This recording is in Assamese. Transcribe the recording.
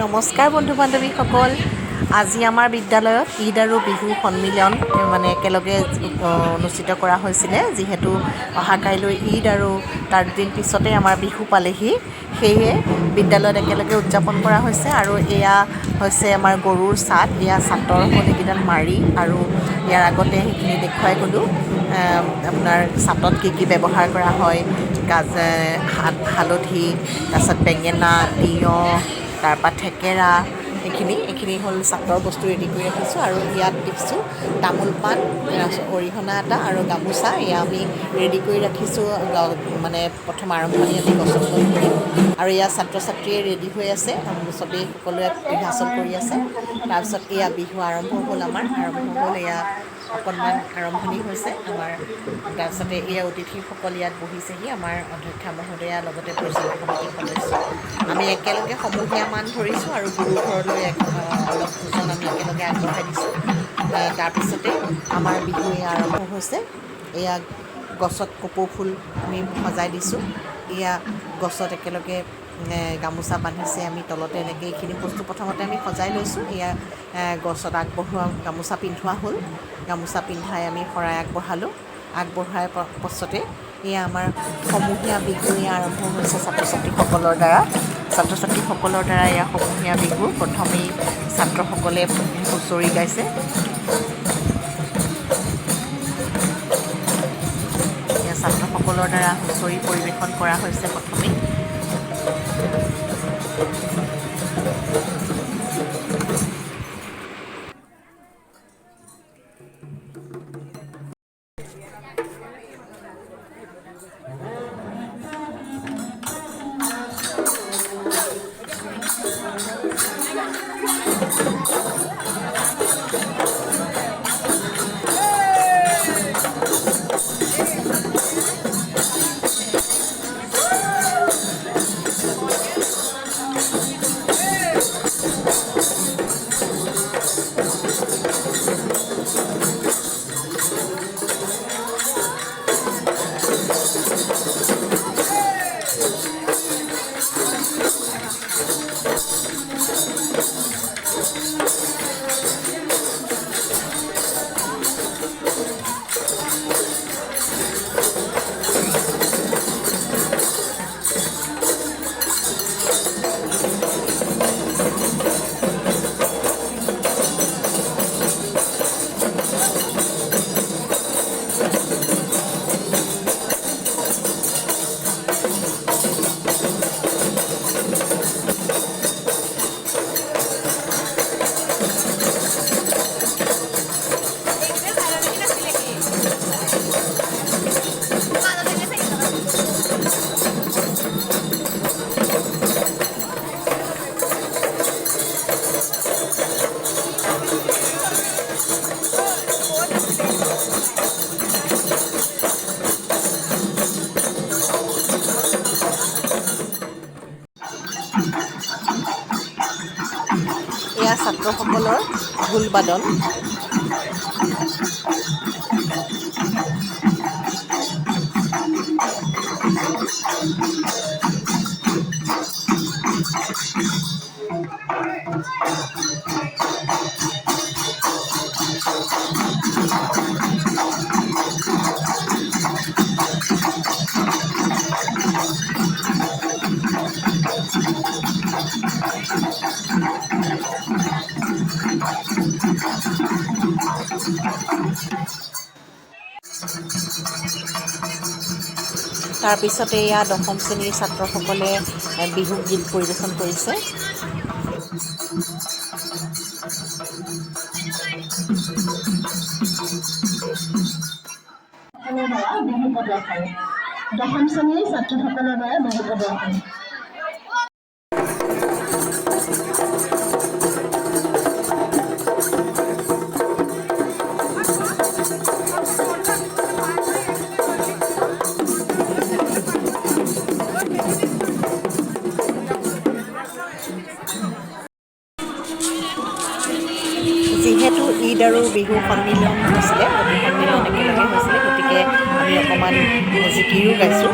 নমস্কাৰ বন্ধু বান্ধৱীসকল। আজি আমাৰ বিদ্যালয়ত ঈদ আৰু বিহু সন্মিলন একেলগে অনুষ্ঠিত কৰা হৈছিলে। যিহেতু অহা কাইলৈ ঈদ আৰু তাৰ দুদিন পিছতে আমাৰ বিহু পালেহি, সেয়ে বিদ্যালয়ত একেলগে উদযাপন কৰা হৈছে। আৰু এয়া হৈছে আমাৰ গৰুৰ চাট। এয়া চাটৰ কণীকেইডাল মাৰি আৰু ইয়াৰ আগতে সেইখিনি দেখুৱাই গ'লোঁ। আপোনাৰ চাটত কি কি ব্যৱহাৰ কৰা হয়, হালধি, তাৰপিছত বেঙেনা, তিয়ঁহ, তাৰপৰা থেকেৰা, এইখিনি হ'ল চাটৰ বস্তু ৰেডি কৰি ৰাখিছোঁ। আৰু ইয়াত দিছোঁ তামোল পাণ, অৰিহণা এটা আৰু গামোচা। এয়া আমি ৰেডি কৰি ৰাখিছোঁ। প্ৰথম আৰম্ভণি আমি গছত কৰিম। আৰু এয়া ছাত্ৰ ছাত্ৰীয়ে ৰেডি হৈ আছে, চবেই সকলোৱে ৰিহাৰ্চল কৰি আছে। তাৰপিছত এয়া বিহু আৰম্ভ হ'ল। এয়া অকণমান আৰম্ভণি হৈছে আমাৰ। তাৰপিছতে এয়া অতিথিসকল ইয়াত বহিছেহি, আমাৰ অধ্যক্ষা মহোদয়া লগতে পৰিচালনা সমিতিৰ সদস্য। আমি একেলগে সমূহীয়া মান ধৰিছোঁ আৰু গুৰু ঘৰলৈ অলপ ভোজন আমি একেলগে আগবঢ়াই দিছোঁ। তাৰপিছতে আমাৰ বিহু এয়া আৰম্ভ হৈছে। এয়া গছত কপৌ ফুল আমি সজাই দিছোঁ। এয়া গছত একেলগে গামোচা বান্ধিছে। আমি তলতে এনেকৈ এইখিনি বস্তু প্ৰথমতে আমি সজাই লৈছোঁ। এয়া গছত আগবঢ়োৱা গামোচা পিন্ধোৱা হ'ল। গামোচা পিন্ধাই আমি শৰাই আগবঢ়াই পাছতে এয়া আমাৰ সমূহীয়া বিহু এয়া আৰম্ভ হৈছে ছাত্ৰ ছাত্ৰীসকলৰ দ্বাৰা। এয়া সমূহীয়া বিহু। প্ৰথমেই ছাত্ৰসকলে হুঁচৰি গাইছে। এয়া ছাত্ৰসকলৰ দ্বাৰা হুঁচৰি পৰিৱেশন কৰা হৈছে প্ৰথমেই। এয়া ছাত্ৰসকলৰ ঢোল বাদন। তাৰপিছতে এয়া দশম শ্ৰেণীৰ ছাত্ৰসকলে বিহু গীত পৰিৱেশন কৰিছে। বিহু প্ৰদৰ্শন, দশম শ্ৰেণীৰ ছাত্ৰসকলৰ দ্বাৰা বিহু প্ৰদৰ্শন। যিহেতু ঈদ আৰু বিহু সন্মিলন হৈছিলে, একেলগে হৈছিলে, গতিকে আমি অকণমান জিকিৰো গাইছোঁ।